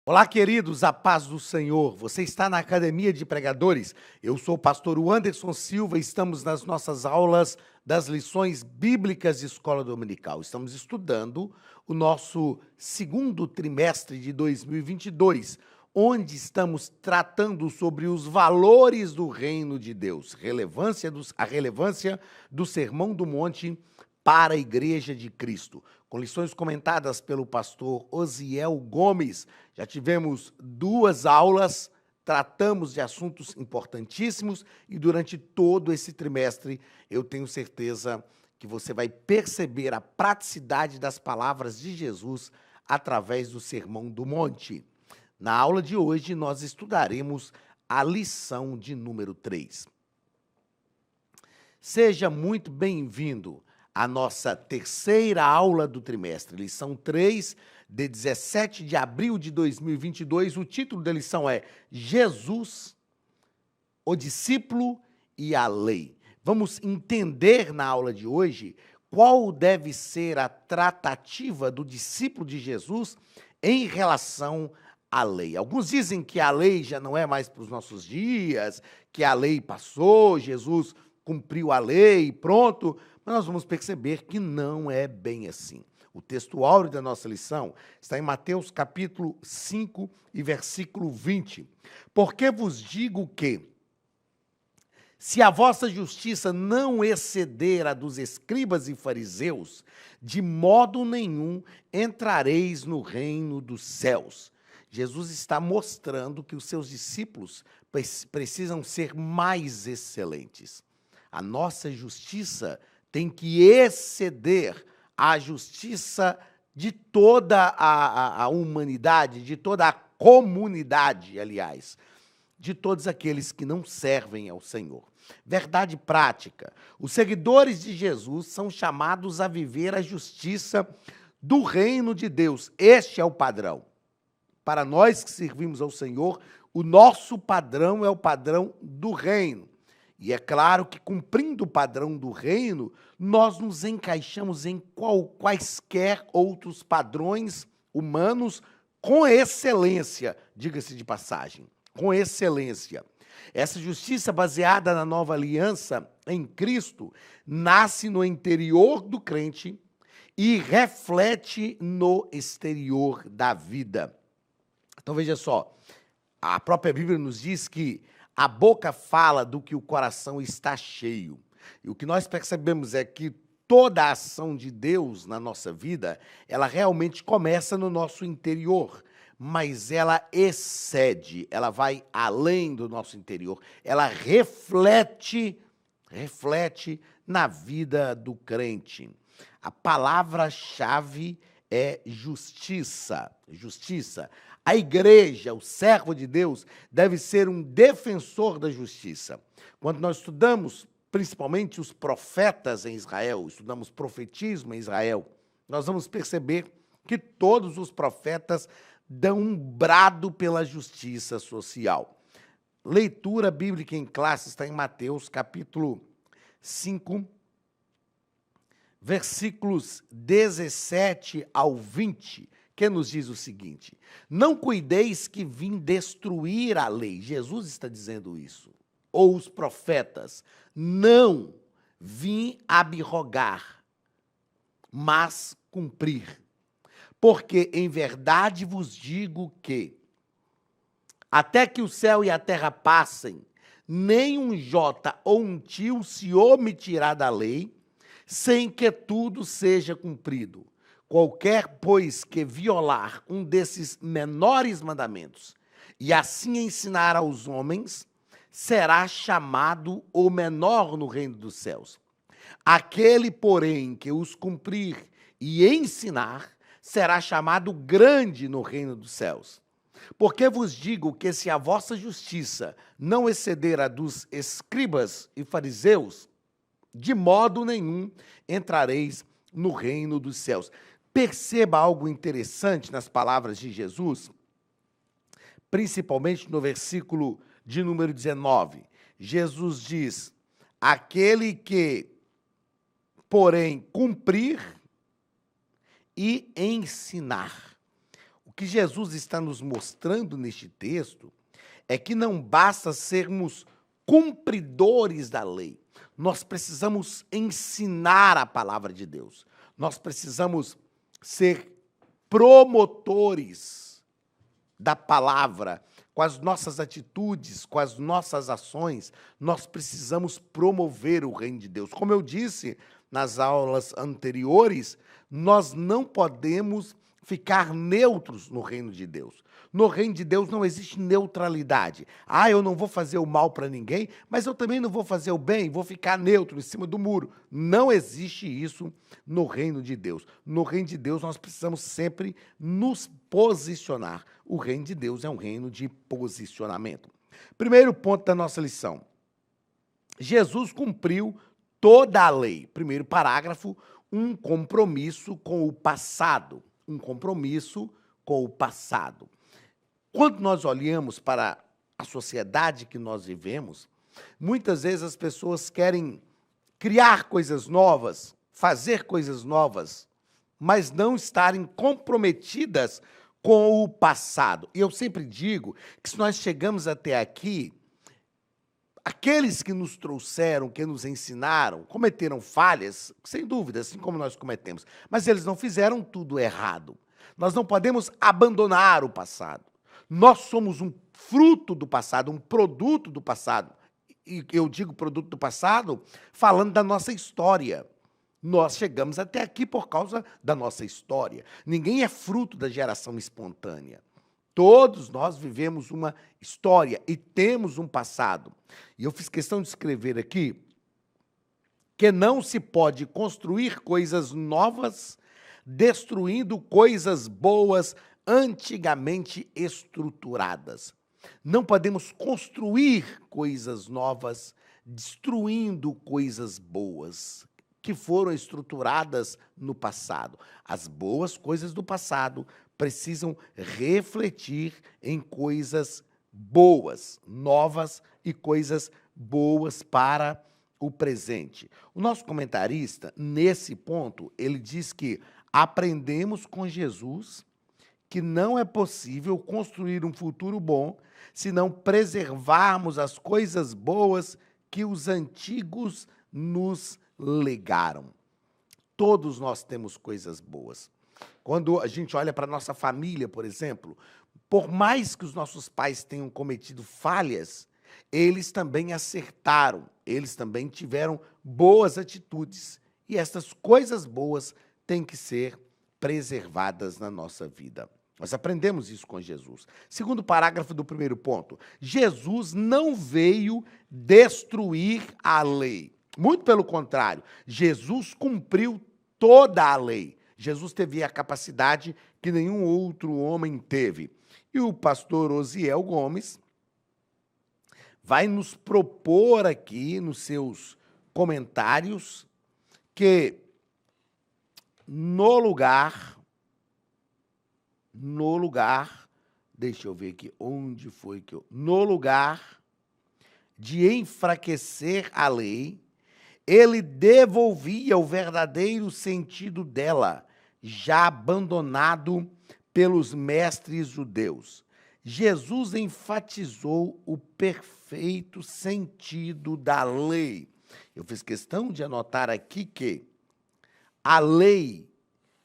Olá, queridos, a paz do Senhor. Você está na Academia de Pregadores. Eu sou o pastor Anderson Silva e estamos nas nossas aulas das lições bíblicas de Escola Dominical. Estamos estudando o nosso segundo trimestre de 2022, onde estamos tratando sobre os valores do reino de Deus, a relevância do Sermão do Monte para a Igreja de Cristo, com lições comentadas pelo pastor Osiel Gomes. Já tivemos 2 aulas, tratamos de assuntos importantíssimos e durante todo esse trimestre eu tenho certeza que você vai perceber a praticidade das palavras de Jesus através do Sermão do Monte. Na aula de hoje nós estudaremos a lição de número 3. Seja muito bem-vindo à nossa terceira aula do trimestre, lição 3, de 17 de abril de 2022. O título da lição é Jesus, o discípulo e a lei. Vamos entender na aula de hoje qual deve ser a tratativa do discípulo de Jesus em relação à lei. Alguns dizem que a lei já não é mais para os nossos dias, que a lei passou, Jesus cumpriu a lei, pronto, mas nós vamos perceber que não é bem assim. O texto áureo da nossa lição está em Mateus capítulo 5 e versículo 20. Porque vos digo que, se a vossa justiça não exceder a dos escribas e fariseus, de modo nenhum entrareis no reino dos céus. Jesus está mostrando que os seus discípulos precisam ser mais excelentes. A nossa justiça tem que exceder a justiça de toda a humanidade, de toda a comunidade, aliás, de todos aqueles que não servem ao Senhor. Verdade prática: os seguidores de Jesus são chamados a viver a justiça do reino de Deus. Este é o padrão. Para nós que servimos ao Senhor, o nosso padrão é o padrão do reino. E é claro que, cumprindo o padrão do reino, nós nos encaixamos em quaisquer outros padrões humanos com excelência, diga-se de passagem, com excelência. Essa justiça baseada na nova aliança em Cristo nasce no interior do crente e reflete no exterior da vida. Então veja só, a própria Bíblia nos diz que a boca fala do que o coração está cheio. E o que nós percebemos é que toda a ação de Deus na nossa vida, ela realmente começa no nosso interior, mas ela excede, ela vai além do nosso interior, ela reflete na vida do crente. A palavra-chave é justiça. Justiça. A igreja, o servo de Deus, deve ser um defensor da justiça. Quando nós estudamos, principalmente os profetas em Israel, estudamos profetismo em Israel, nós vamos perceber que todos os profetas dão um brado pela justiça social. Leitura bíblica em classe está em Mateus, capítulo 5, versículos 17 ao 20, que nos diz o seguinte: não cuideis que vim destruir a lei. Jesus está dizendo isso. Ou os profetas. Não vim abrogar, mas cumprir. Porque em verdade vos digo que, até que o céu e a terra passem, nem um jota ou um tio se omitirá da lei, sem que tudo seja cumprido. Qualquer, pois, que violar um desses menores mandamentos e assim ensinar aos homens, será chamado o menor no reino dos céus. Aquele, porém, que os cumprir e ensinar, será chamado grande no reino dos céus. Porque vos digo que, se a vossa justiça não exceder a dos escribas e fariseus, de modo nenhum entrareis no reino dos céus. Perceba algo interessante nas palavras de Jesus, principalmente no versículo de número 19. Jesus diz: aquele que, porém, cumprir e ensinar. O que Jesus está nos mostrando neste texto é que não basta sermos cumpridores da lei. Nós precisamos ensinar a palavra de Deus. Nós precisamos ser promotores da palavra. Com as nossas atitudes, com as nossas ações, nós precisamos promover o reino de Deus. Como eu disse nas aulas anteriores, nós não podemos ficar neutros no reino de Deus. No reino de Deus não existe neutralidade. Ah, eu não vou fazer o mal para ninguém, mas eu também não vou fazer o bem, vou ficar neutro em cima do muro. Não existe isso no reino de Deus. No reino de Deus nós precisamos sempre nos posicionar. O reino de Deus é um reino de posicionamento. Primeiro ponto da nossa lição. Jesus cumpriu toda a lei. Primeiro parágrafo, um compromisso com o passado. Um compromisso com o passado. Quando nós olhamos para a sociedade que nós vivemos, muitas vezes as pessoas querem criar coisas novas, fazer coisas novas, mas não estarem comprometidas com o passado. E eu sempre digo que se nós chegamos até aqui, aqueles que nos trouxeram, que nos ensinaram, cometeram falhas, sem dúvida, assim como nós cometemos, mas eles não fizeram tudo errado. Nós não podemos abandonar o passado. Nós somos um fruto do passado, um produto do passado. E eu digo produto do passado falando da nossa história. Nós chegamos até aqui por causa da nossa história. Ninguém é fruto da geração espontânea. Todos nós vivemos uma história e temos um passado. E eu fiz questão de escrever aqui que não se pode construir coisas novas destruindo coisas boas antigamente estruturadas. Não podemos construir coisas novas destruindo coisas boas que foram estruturadas no passado. As boas coisas do passado precisam refletir em coisas boas, novas e coisas boas para o presente. O nosso comentarista, nesse ponto, ele diz que aprendemos com Jesus que não é possível construir um futuro bom se não preservarmos as coisas boas que os antigos nos legaram. Todos nós temos coisas boas. Quando a gente olha para a nossa família, por exemplo, por mais que os nossos pais tenham cometido falhas, eles também acertaram, eles também tiveram boas atitudes. E essas coisas boas têm que ser preservadas na nossa vida. Nós aprendemos isso com Jesus. Segundo parágrafo do primeiro ponto, Jesus não veio destruir a lei. Muito pelo contrário, Jesus cumpriu toda a lei. Jesus teve a capacidade que nenhum outro homem teve. E o pastor Osiel Gomes vai nos propor aqui, nos seus comentários, que no lugar, deixa eu ver aqui, onde foi que eu... No lugar de enfraquecer a lei, ele devolvia o verdadeiro sentido dela, já abandonado pelos mestres judeus. Jesus enfatizou o perfeito sentido da lei. Eu fiz questão de anotar aqui que a lei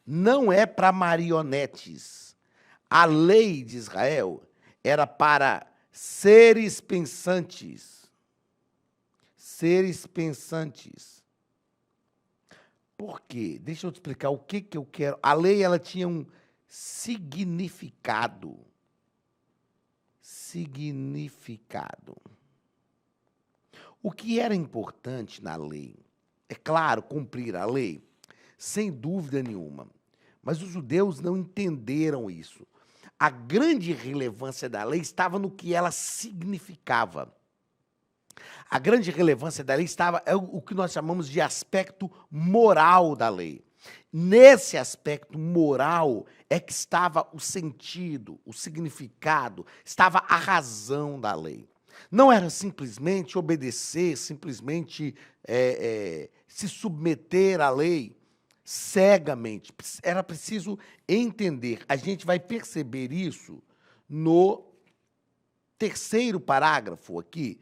não é para marionetes. A lei de Israel era para seres pensantes. Seres pensantes. Por quê? Deixa eu te explicar o que eu quero. A lei, ela tinha um significado. Significado. O que era importante na lei? É claro, cumprir a lei, sem dúvida nenhuma. Mas os judeus não entenderam isso. A grande relevância da lei estava no que ela significava. A grande relevância da lei estava o que nós chamamos de aspecto moral da lei. Nesse aspecto moral é que estava o sentido, o significado, estava a razão da lei. Não era simplesmente obedecer, simplesmente se submeter à lei, cegamente. Era preciso entender. A gente vai perceber isso no terceiro parágrafo aqui,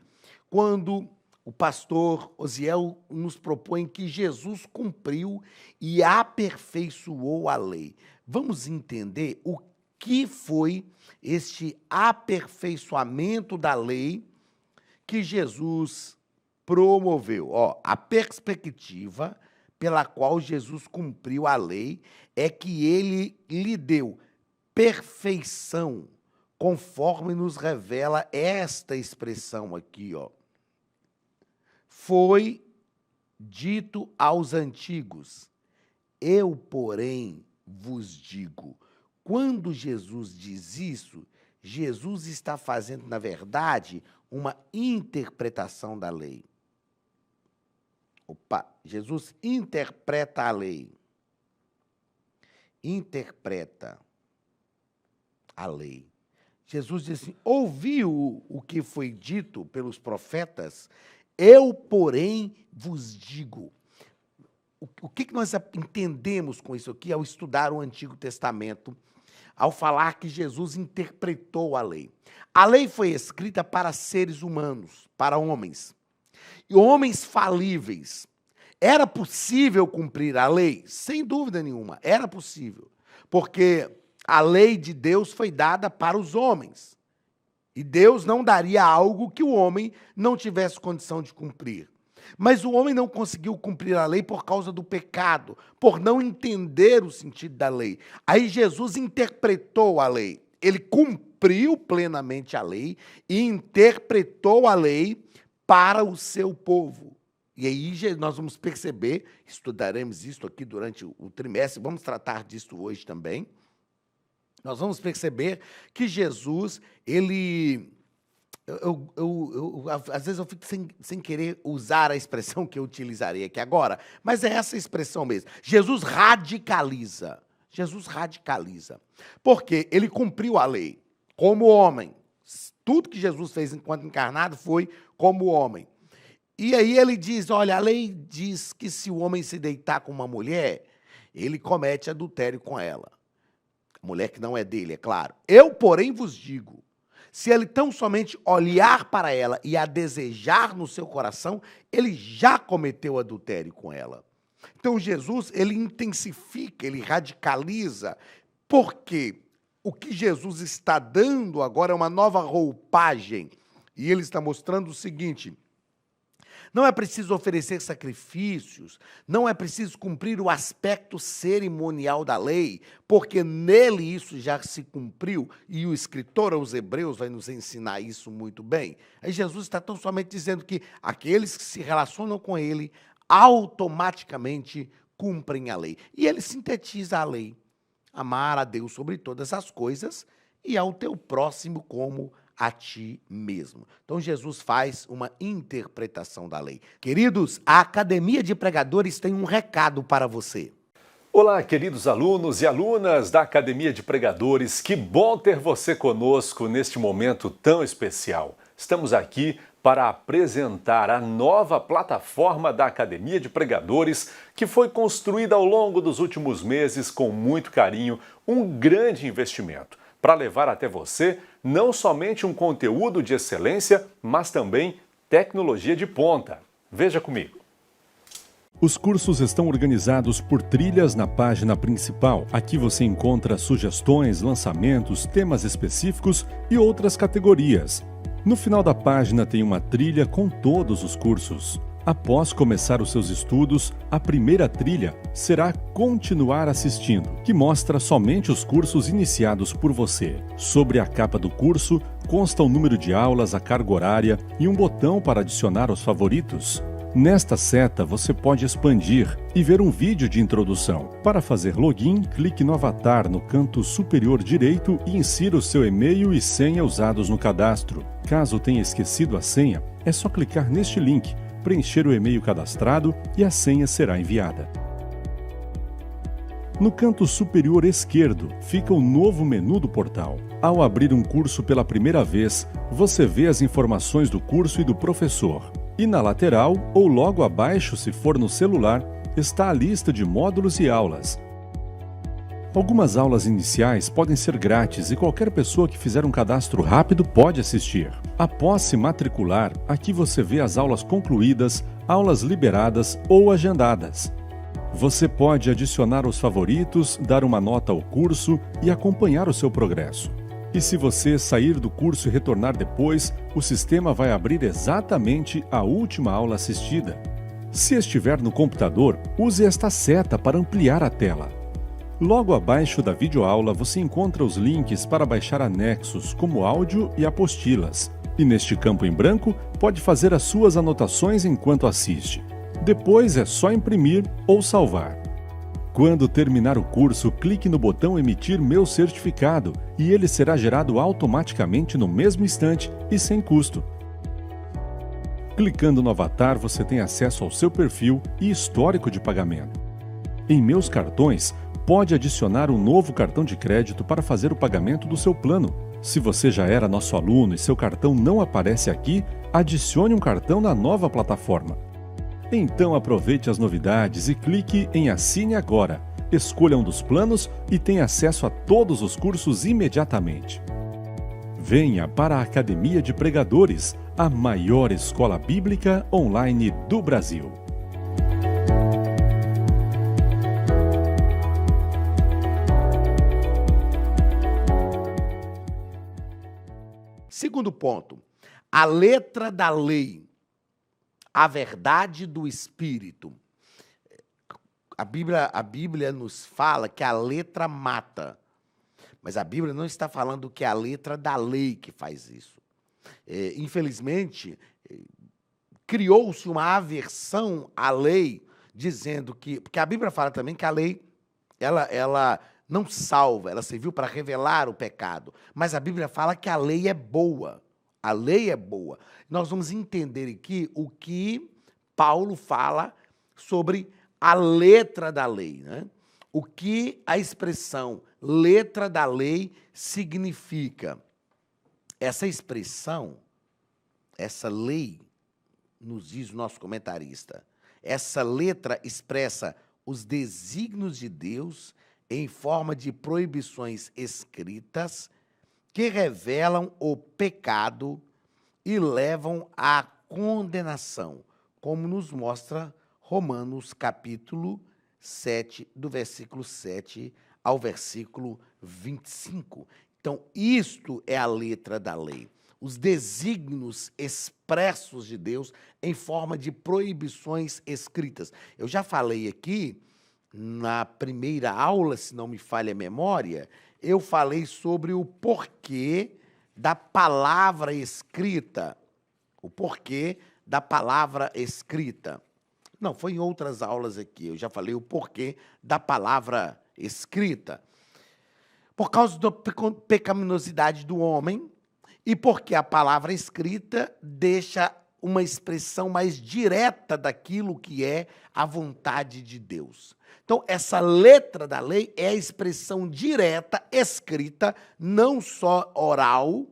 quando o pastor Osiel nos propõe que Jesus cumpriu e aperfeiçoou a lei. Vamos entender o que foi este aperfeiçoamento da lei que Jesus promoveu. A perspectiva pela qual Jesus cumpriu a lei é que ele lhe deu perfeição, conforme nos revela esta expressão aqui, Foi dito aos antigos, eu, porém, vos digo. Quando Jesus diz isso, Jesus está fazendo, na verdade, uma interpretação da lei. Jesus interpreta a lei. Interpreta a lei. Jesus diz assim, ouviu o que foi dito pelos profetas, eu, porém, vos digo. O que nós entendemos com isso aqui ao estudar o Antigo Testamento, ao falar que Jesus interpretou a lei? A lei foi escrita para seres humanos, para homens, e homens falíveis. Era possível cumprir a lei? Sem dúvida nenhuma, era possível, porque a lei de Deus foi dada para os homens. E Deus não daria algo que o homem não tivesse condição de cumprir. Mas o homem não conseguiu cumprir a lei por causa do pecado, por não entender o sentido da lei. Aí Jesus interpretou a lei. Ele cumpriu plenamente a lei e interpretou a lei para o seu povo. E aí nós vamos perceber, estudaremos isso aqui durante o trimestre, vamos tratar disso hoje também. Nós vamos perceber que Jesus, ele... às vezes eu fico sem querer usar a expressão que eu utilizarei aqui agora, mas é essa expressão mesmo. Jesus radicaliza. Jesus radicaliza. Porque ele cumpriu a lei como homem. Tudo que Jesus fez enquanto encarnado foi como homem. E aí ele diz, olha, a lei diz que se o homem se deitar com uma mulher, ele comete adultério com ela. Mulher que não é dele, é claro. Eu, porém, vos digo, se ele tão somente olhar para ela e a desejar no seu coração, ele já cometeu adultério com ela. Então, Jesus, ele intensifica, ele radicaliza, porque o que Jesus está dando agora é uma nova roupagem. E ele está mostrando o seguinte... Não é preciso oferecer sacrifícios, não é preciso cumprir o aspecto cerimonial da lei, porque nele isso já se cumpriu, e o escritor aos Hebreus vai nos ensinar isso muito bem. Aí Jesus está tão somente dizendo que aqueles que se relacionam com ele automaticamente cumprem a lei. E ele sintetiza a lei: amar a Deus sobre todas as coisas e ao teu próximo como a ti mesmo. Então, Jesus faz uma interpretação da lei. Queridos, a Academia de Pregadores tem um recado para você. Olá, queridos alunos e alunas da Academia de Pregadores. Que bom ter você conosco neste momento tão especial. Estamos aqui para apresentar a nova plataforma da Academia de Pregadores, que foi construída ao longo dos últimos meses com muito carinho, um grande investimento, para levar até você não somente um conteúdo de excelência, mas também tecnologia de ponta. Veja comigo. Os cursos estão organizados por trilhas na página principal. Aqui você encontra sugestões, lançamentos, temas específicos e outras categorias. No final da página tem uma trilha com todos os cursos. Após começar os seus estudos, a primeira trilha será Continuar assistindo, que mostra somente os cursos iniciados por você. Sobre a capa do curso, consta o número de aulas, a carga horária e um botão para adicionar os favoritos. Nesta seta, você pode expandir e ver um vídeo de introdução. Para fazer login, clique no avatar no canto superior direito e insira o seu e-mail e senha usados no cadastro. Caso tenha esquecido a senha, é só clicar neste link, preencher o e-mail cadastrado e a senha será enviada. No canto superior esquerdo fica o novo menu do portal. Ao abrir um curso pela primeira vez, você vê as informações do curso e do professor. E na lateral, ou logo abaixo se for no celular, está a lista de módulos e aulas. Algumas aulas iniciais podem ser grátis e qualquer pessoa que fizer um cadastro rápido pode assistir. Após se matricular, aqui você vê as aulas concluídas, aulas liberadas ou agendadas. Você pode adicionar os favoritos, dar uma nota ao curso e acompanhar o seu progresso. E se você sair do curso e retornar depois, o sistema vai abrir exatamente a última aula assistida. Se estiver no computador, use esta seta para ampliar a tela. Logo abaixo da videoaula você encontra os links para baixar anexos, como áudio e apostilas. E neste campo em branco, pode fazer as suas anotações enquanto assiste. Depois é só imprimir ou salvar. Quando terminar o curso, clique no botão Emitir meu certificado e ele será gerado automaticamente no mesmo instante e sem custo. Clicando no avatar, você tem acesso ao seu perfil e histórico de pagamento. Em Meus Cartões, pode adicionar um novo cartão de crédito para fazer o pagamento do seu plano. Se você já era nosso aluno e seu cartão não aparece aqui, adicione um cartão na nova plataforma. Então aproveite as novidades e clique em Assine Agora. Escolha um dos planos e tenha acesso a todos os cursos imediatamente. Venha para a Academia de Pregadores, a maior escola bíblica online do Brasil. Segundo ponto, a letra da lei, a verdade do Espírito. A Bíblia nos fala que a letra mata, mas a Bíblia não está falando que é a letra da lei que faz isso. Infelizmente, criou-se uma aversão à lei, dizendo que... Porque a Bíblia fala também que a lei, ela não salva, ela serviu para revelar o pecado. Mas a Bíblia fala que a lei é boa. A lei é boa. Nós vamos entender aqui o que Paulo fala sobre a letra da lei, né? O que a expressão letra da lei significa. Essa expressão, essa lei, nos diz o nosso comentarista, essa letra expressa os desígnios de Deus em forma de proibições escritas que revelam o pecado e levam à condenação, como nos mostra Romanos capítulo 7, do versículo 7 ao versículo 25. Então, isto é a letra da lei. Os desígnios expressos de Deus em forma de proibições escritas. Eu já falei aqui, na primeira aula, se não me falha a memória, eu falei sobre o porquê da palavra escrita. O porquê da palavra escrita. Não, foi em outras aulas aqui, eu já falei o porquê da palavra escrita. Por causa da pecaminosidade do homem e porque a palavra escrita deixa uma expressão mais direta daquilo que é a vontade de Deus. Então, essa letra da lei é a expressão direta, escrita, não só oral,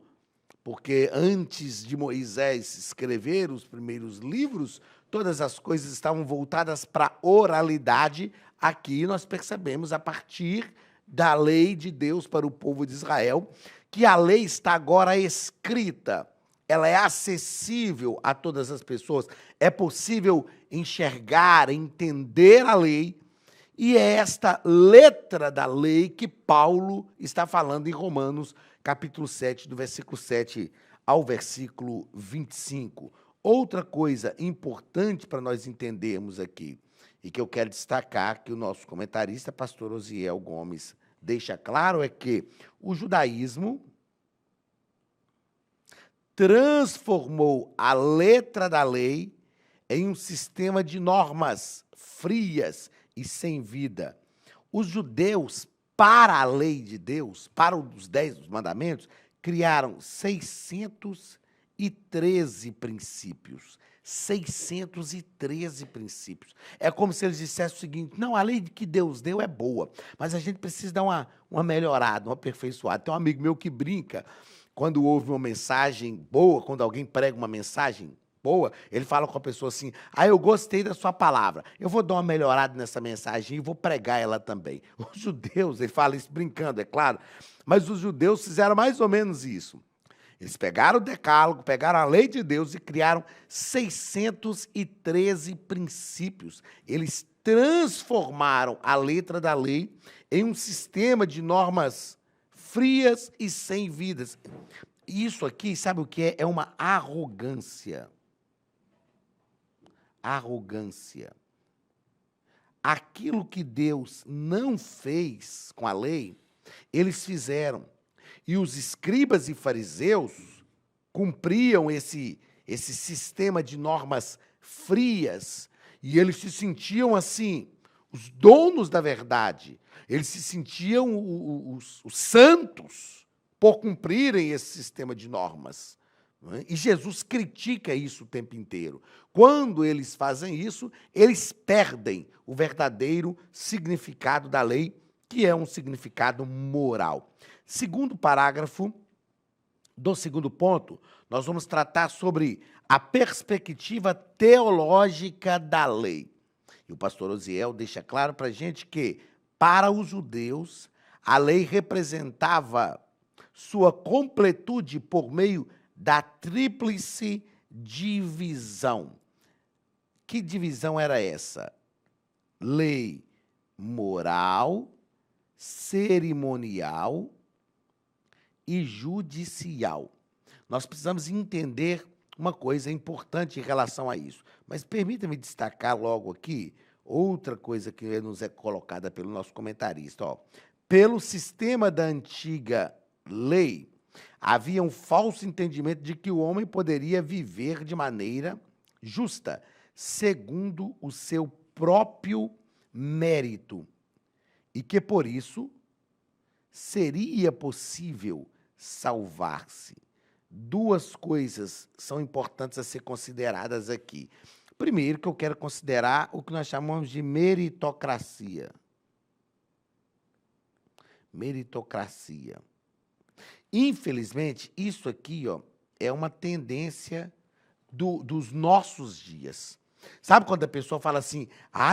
porque antes de Moisés escrever os primeiros livros, todas as coisas estavam voltadas para a oralidade. Aqui nós percebemos, a partir da lei de Deus para o povo de Israel, que a lei está agora escrita. Ela é acessível a todas as pessoas. É possível enxergar, entender a lei. E é esta letra da lei que Paulo está falando em Romanos, capítulo 7, do versículo 7 ao versículo 25. Outra coisa importante para nós entendermos aqui, e que eu quero destacar, que o nosso comentarista, pastor Osiel Gomes, deixa claro, é que o judaísmo transformou a letra da lei em um sistema de normas frias e sem vida. Os judeus, para a lei de Deus, para os 10 mandamentos, criaram 613 princípios. 613 princípios. É como se eles dissessem o seguinte: não, a lei que Deus deu é boa, mas a gente precisa dar uma melhorada, uma aperfeiçoada. Tem um amigo meu que brinca, quando ouve uma mensagem boa, quando alguém prega uma mensagem boa, ele fala com a pessoa assim, eu gostei da sua palavra, eu vou dar uma melhorada nessa mensagem e vou pregar ela também. Os judeus, ele fala isso brincando, é claro, mas os judeus fizeram mais ou menos isso. Eles pegaram o decálogo, pegaram a lei de Deus e criaram 613 princípios. Eles transformaram a letra da lei em um sistema de normas frias e sem vidas. Isso aqui, sabe o que é? É uma arrogância. Arrogância. Aquilo que Deus não fez com a lei, eles fizeram. E os escribas e fariseus cumpriam esse sistema de normas frias, e eles se sentiam assim, os donos da verdade. Eles se sentiam os santos por cumprirem esse sistema de normas. E Jesus critica isso o tempo inteiro. Quando eles fazem isso, eles perdem o verdadeiro significado da lei, que é um significado moral. Segundo parágrafo do segundo ponto, nós vamos tratar sobre a perspectiva teológica da lei. E o pastor Osiel deixa claro para a gente que, para os judeus, a lei representava sua completude por meio da tríplice divisão. Que divisão era essa? Lei moral, cerimonial e judicial. Nós precisamos entender uma coisa importante em relação a isso. Mas permita-me destacar logo aqui outra coisa que nos é colocada pelo nosso comentarista. Pelo sistema da antiga lei, havia um falso entendimento de que o homem poderia viver de maneira justa, segundo o seu próprio mérito, e que, por isso, seria possível salvar-se. Duas coisas são importantes a ser consideradas aqui. Primeiro, que eu quero considerar o que nós chamamos de meritocracia. Meritocracia. Infelizmente, isso aqui é uma tendência dos nossos dias. Sabe quando a pessoa fala assim,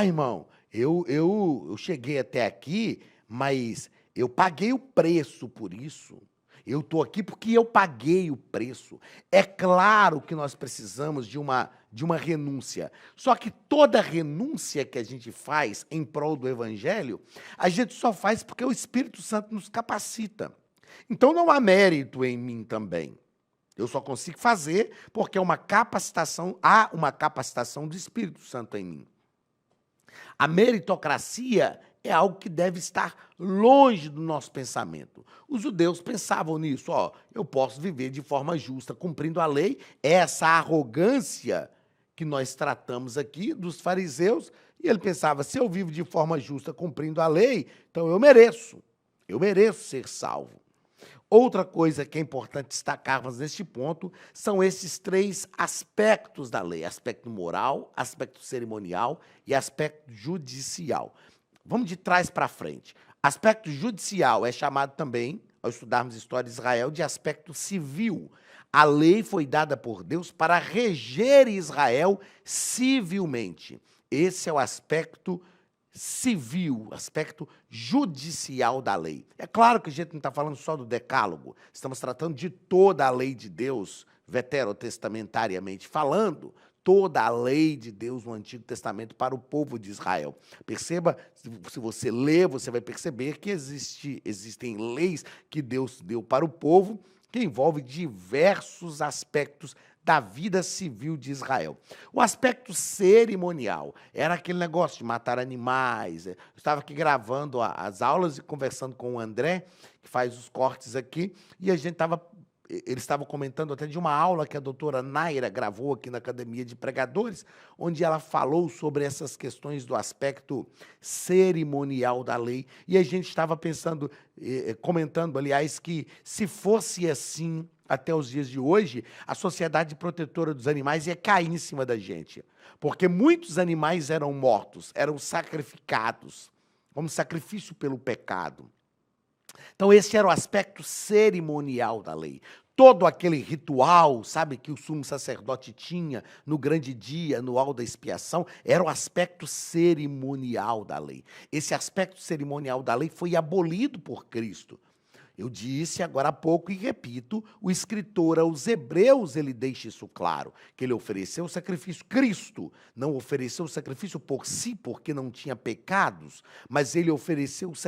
irmão, eu cheguei até aqui, mas eu paguei o preço por isso. Eu estou aqui porque eu paguei o preço. É claro que nós precisamos de uma renúncia. Só que toda renúncia que a gente faz em prol do Evangelho, a gente só faz porque o Espírito Santo nos capacita. Então não há mérito em mim também. Eu só consigo fazer porque há uma capacitação do Espírito Santo em mim. A meritocracia é algo que deve estar longe do nosso pensamento. Os judeus pensavam nisso, eu posso viver de forma justa, cumprindo a lei. Essa arrogância que nós tratamos aqui dos fariseus, e ele pensava, se eu vivo de forma justa, cumprindo a lei, então eu mereço ser salvo. Outra coisa que é importante destacarmos neste ponto são esses três aspectos da lei: aspecto moral, aspecto cerimonial e aspecto judicial. Vamos de trás para frente. Aspecto judicial é chamado também, ao estudarmos a história de Israel, de aspecto civil. A lei foi dada por Deus para reger Israel civilmente. Esse é o aspecto civil, aspecto judicial da lei. É claro que a gente não está falando só do decálogo, estamos tratando de toda a lei de Deus, veterotestamentariamente falando, toda a lei de Deus no Antigo Testamento para o povo de Israel. Perceba, se você ler, você vai perceber que existem leis que Deus deu para o povo, que envolvem diversos aspectos da vida civil de Israel. O aspecto cerimonial era aquele negócio de matar animais. Eu estava aqui gravando as aulas e conversando com o André, que faz os cortes aqui, e eles estavam comentando até de uma aula que a doutora Naira gravou aqui na Academia de Pregadores, onde ela falou sobre essas questões do aspecto cerimonial da lei. E a gente estava comentando, aliás, que se fosse assim até os dias de hoje, a Sociedade Protetora dos Animais ia cair em cima da gente, porque muitos animais eram mortos, eram sacrificados, como sacrifício pelo pecado. Então, esse era o aspecto cerimonial da lei. todo aquele ritual, sabe, que o sumo sacerdote tinha no grande dia, anual da expiação, era o aspecto cerimonial da lei. Esse aspecto cerimonial da lei foi abolido por Cristo. Eu disse agora há pouco e repito, o escritor aos Hebreus, ele deixa isso claro, que ele ofereceu o sacrifício. Cristo não ofereceu o sacrifício por si, porque não tinha pecados, mas ele ofereceu-se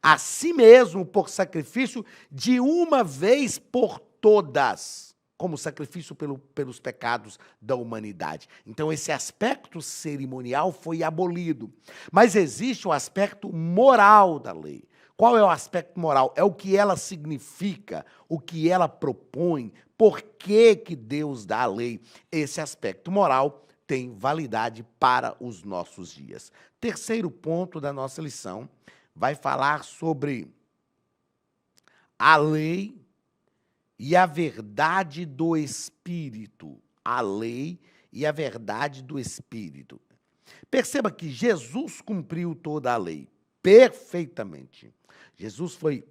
a si mesmo por sacrifício de uma vez por todas, como sacrifício pelos pecados da humanidade. Então, esse aspecto cerimonial foi abolido. Mas existe o aspecto moral da lei. Qual é o aspecto moral? É o que ela significa, o que ela propõe, por que que Deus dá a lei. Esse aspecto moral tem validade para os nossos dias. Terceiro ponto da nossa lição vai falar sobre a lei e a verdade do Espírito. A lei e a verdade do Espírito. Perceba que Jesus cumpriu toda a lei perfeitamente. Jesus foi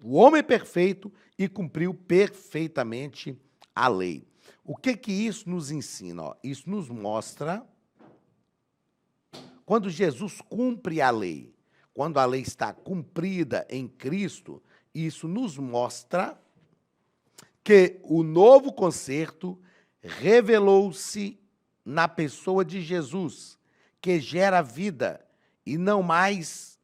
o homem perfeito e cumpriu perfeitamente a lei. O que isso nos ensina? Isso nos mostra, quando Jesus cumpre a lei, quando a lei está cumprida em Cristo, isso nos mostra que o novo concerto revelou-se na pessoa de Jesus, que gera vida, e não mais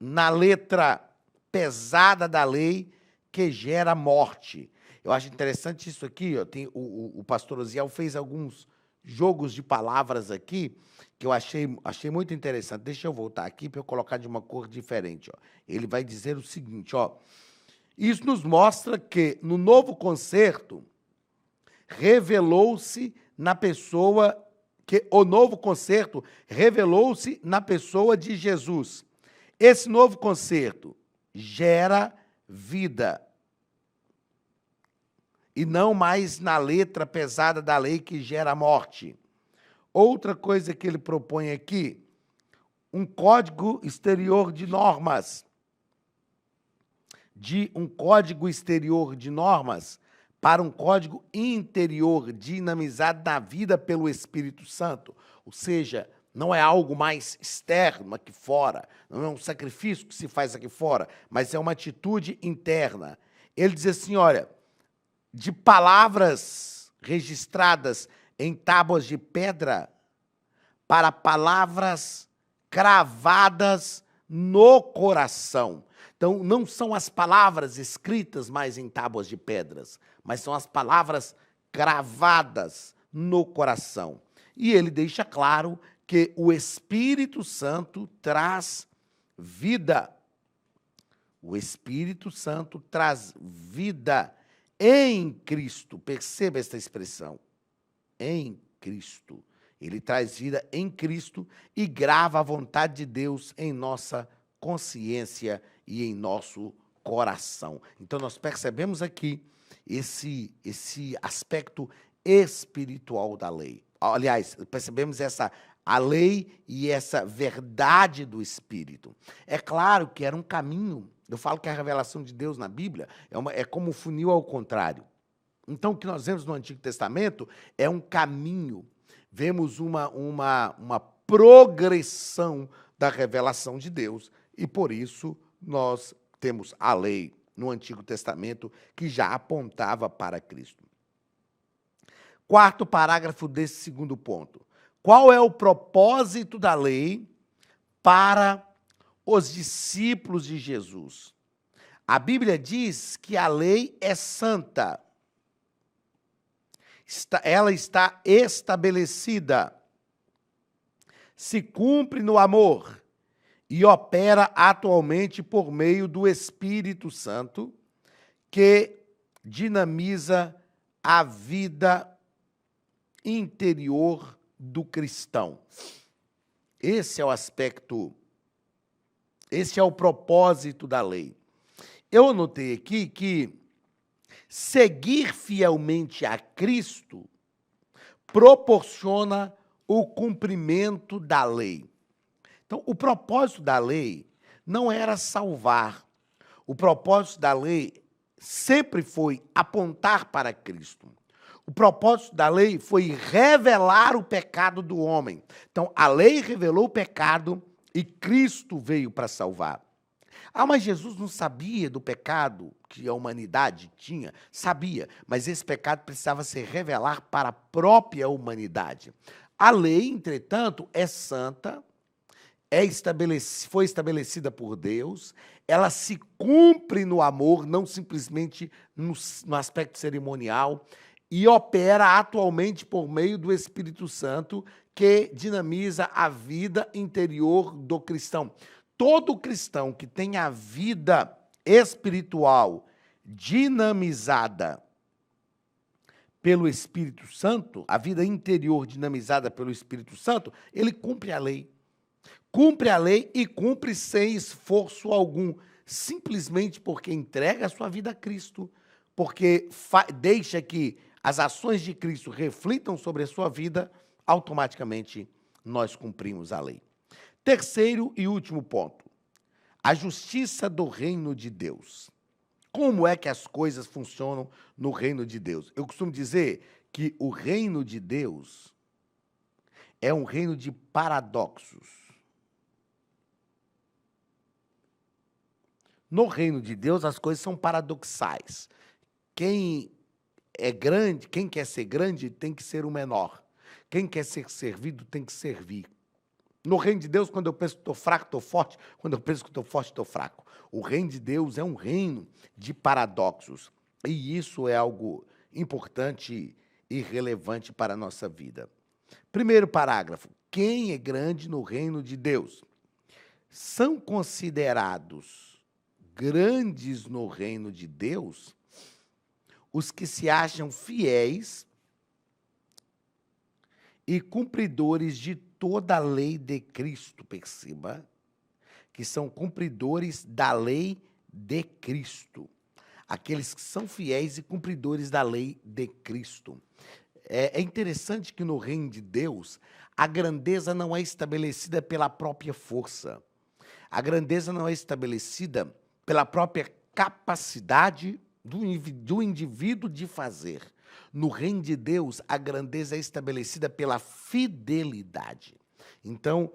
na letra pesada da lei, que gera morte. Eu acho interessante isso aqui, ó, o pastor Osiel fez alguns jogos de palavras aqui, que eu achei muito interessante. Deixa eu voltar aqui para eu colocar de uma cor diferente. Ó. Ele vai dizer o seguinte, ó, isso nos mostra que, no novo concerto, revelou-se na pessoa, que o novo concerto revelou-se na pessoa de Jesus. Esse novo concerto gera vida, e não mais na letra pesada da lei que gera morte. Outra coisa que ele propõe aqui, um código exterior de normas, para um código interior dinamizado na vida pelo Espírito Santo, ou seja, não é algo mais externo aqui fora, não é um sacrifício que se faz aqui fora, mas é uma atitude interna. Ele diz assim, olha, de palavras registradas em tábuas de pedra para palavras cravadas no coração. Então, não são as palavras escritas mais em tábuas de pedras, mas são as palavras cravadas no coração. E ele deixa claro que o Espírito Santo traz vida. O Espírito Santo traz vida em Cristo. Perceba esta expressão. Em Cristo. Ele traz vida em Cristo e grava a vontade de Deus em nossa consciência e em nosso coração. Então, nós percebemos aqui esse aspecto espiritual da lei. Aliás, percebemos a lei e essa verdade do Espírito. É claro que era um caminho. Eu falo que a revelação de Deus na Bíblia é como um funil ao contrário. Então, o que nós vemos no Antigo Testamento é um caminho. Vemos uma progressão da revelação de Deus. E, por isso, nós temos a lei no Antigo Testamento que já apontava para Cristo. Quarto parágrafo desse segundo ponto. Qual é o propósito da lei para os discípulos de Jesus? A Bíblia diz que a lei é santa. Ela está estabelecida, se cumpre no amor e opera atualmente por meio do Espírito Santo, que dinamiza a vida interior do cristão. Esse é o aspecto, esse é o propósito da lei. Eu anotei aqui que seguir fielmente a Cristo proporciona o cumprimento da lei. Então, o propósito da lei não era salvar. O propósito da lei sempre foi apontar para Cristo. O propósito da lei foi revelar o pecado do homem. Então, a lei revelou o pecado e Cristo veio para salvar. Ah, mas Jesus não sabia do pecado que a humanidade tinha? Sabia, mas esse pecado precisava se revelar para a própria humanidade. A lei, entretanto, é santa, foi estabelecida por Deus, ela se cumpre no amor, não simplesmente no aspecto cerimonial, e opera atualmente por meio do Espírito Santo, que dinamiza a vida interior do cristão. Todo cristão que tem a vida espiritual dinamizada pelo Espírito Santo, a vida interior dinamizada pelo Espírito Santo, ele cumpre a lei. Cumpre a lei e cumpre sem esforço algum, simplesmente porque entrega a sua vida a Cristo, porque deixa que as ações de Cristo reflitam sobre a sua vida, automaticamente nós cumprimos a lei. Terceiro e último ponto, a justiça do reino de Deus. Como é que as coisas funcionam no reino de Deus? Eu costumo dizer que o reino de Deus é um reino de paradoxos. No reino de Deus, as coisas são paradoxais. Quem é grande, quem quer ser grande, tem que ser o menor. Quem quer ser servido, tem que servir. No reino de Deus, quando eu penso que estou fraco, estou forte. Quando eu penso que estou forte, estou fraco. O reino de Deus é um reino de paradoxos. E isso é algo importante e relevante para a nossa vida. Primeiro parágrafo. Quem é grande no reino de Deus? São considerados grandes no reino de Deus os que se acham fiéis e cumpridores de toda a lei de Cristo, perceba, que são cumpridores da lei de Cristo. Aqueles que são fiéis e cumpridores da lei de Cristo. É interessante que no reino de Deus, a grandeza não é estabelecida pela própria força. A grandeza não é estabelecida pela própria capacidade do indivíduo de fazer. No reino de Deus, a grandeza é estabelecida pela fidelidade. Então,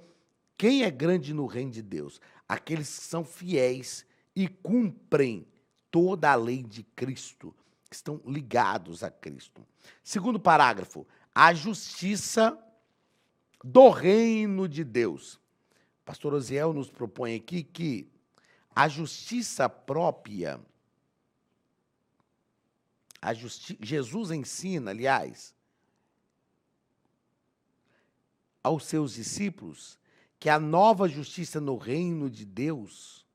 quem é grande no reino de Deus? Aqueles que são fiéis e cumprem toda a lei de Cristo, que estão ligados a Cristo. Segundo parágrafo, a justiça do reino de Deus. O pastor Osiel nos propõe aqui que a justiça própria, Jesus ensina, aliás, aos seus discípulos que a nova justiça no reino de Deus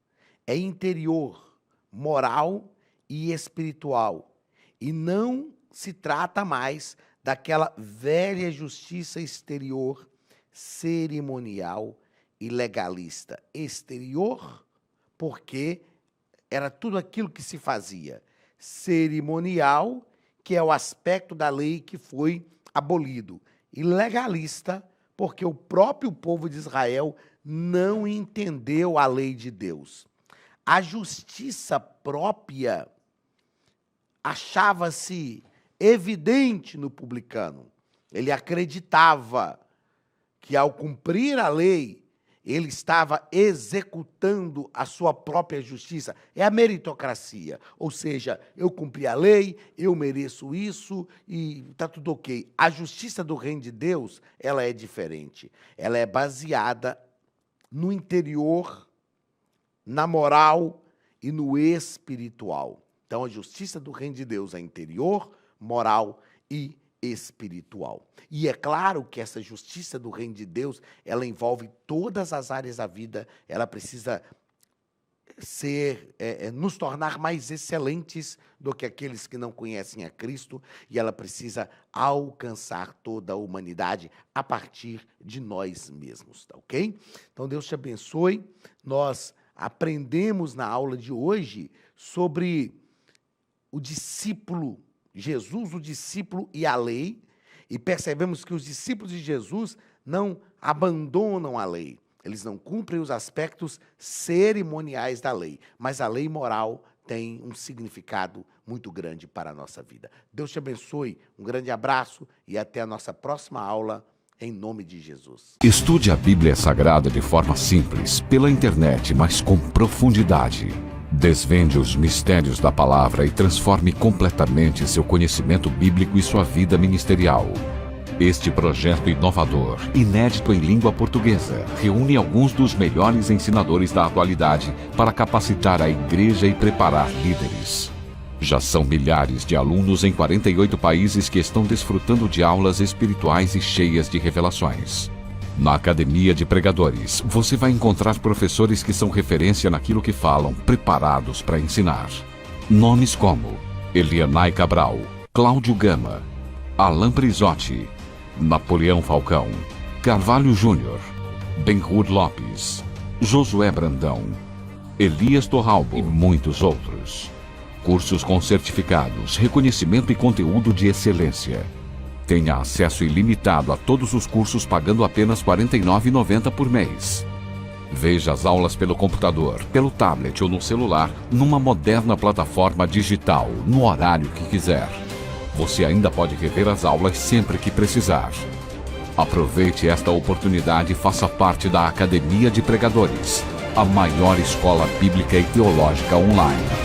é interior, moral e espiritual. E não se trata mais daquela velha justiça exterior, cerimonial e legalista. Exterior, porque era tudo aquilo que se fazia. Cerimonial, que é o aspecto da lei que foi abolido. E legalista, porque o próprio povo de Israel não entendeu a lei de Deus. A justiça própria achava-se evidente no publicano. Ele acreditava que, ao cumprir a lei, ele estava executando a sua própria justiça. É a meritocracia. Ou seja, eu cumpri a lei, eu mereço isso e está tudo ok. A justiça do reino de Deus, ela é diferente. Ela é baseada no interior, na moral e no espiritual. Então, a justiça do reino de Deus é interior, moral e espiritual. E é claro que essa justiça do reino de Deus, ela envolve todas as áreas da vida, ela precisa nos tornar mais excelentes do que aqueles que não conhecem a Cristo, e ela precisa alcançar toda a humanidade a partir de nós mesmos, tá ok? Então, Deus te abençoe. Nós aprendemos na aula de hoje sobre o discípulo, Jesus, o discípulo e a lei, e percebemos que os discípulos de Jesus não abandonam a lei. Eles não cumprem os aspectos cerimoniais da lei, mas a lei moral tem um significado muito grande para a nossa vida. Deus te abençoe, um grande abraço e até a nossa próxima aula, em nome de Jesus. Estude a Bíblia Sagrada de forma simples, pela internet, mas com profundidade. Desvende os mistérios da palavra e transforme completamente seu conhecimento bíblico e sua vida ministerial. Este projeto inovador, inédito em língua portuguesa, reúne alguns dos melhores ensinadores da atualidade para capacitar a igreja e preparar líderes. Já são milhares de alunos em 48 países que estão desfrutando de aulas espirituais e cheias de revelações. Na Academia de Pregadores, você vai encontrar professores que são referência naquilo que falam, preparados para ensinar. Nomes como Elianai Cabral, Cláudio Gama, Alain Prisotti, Napoleão Falcão, Carvalho Júnior, Benhur Lopes, Josué Brandão, Elias Torralbo e muitos outros. Cursos com certificados, reconhecimento e conteúdo de excelência. Tenha acesso ilimitado a todos os cursos pagando apenas R$ 49,90 por mês. Veja as aulas pelo computador, pelo tablet ou no celular, numa moderna plataforma digital, no horário que quiser. Você ainda pode rever as aulas sempre que precisar. Aproveite esta oportunidade e faça parte da Academia de Pregadores, a maior escola bíblica e teológica online.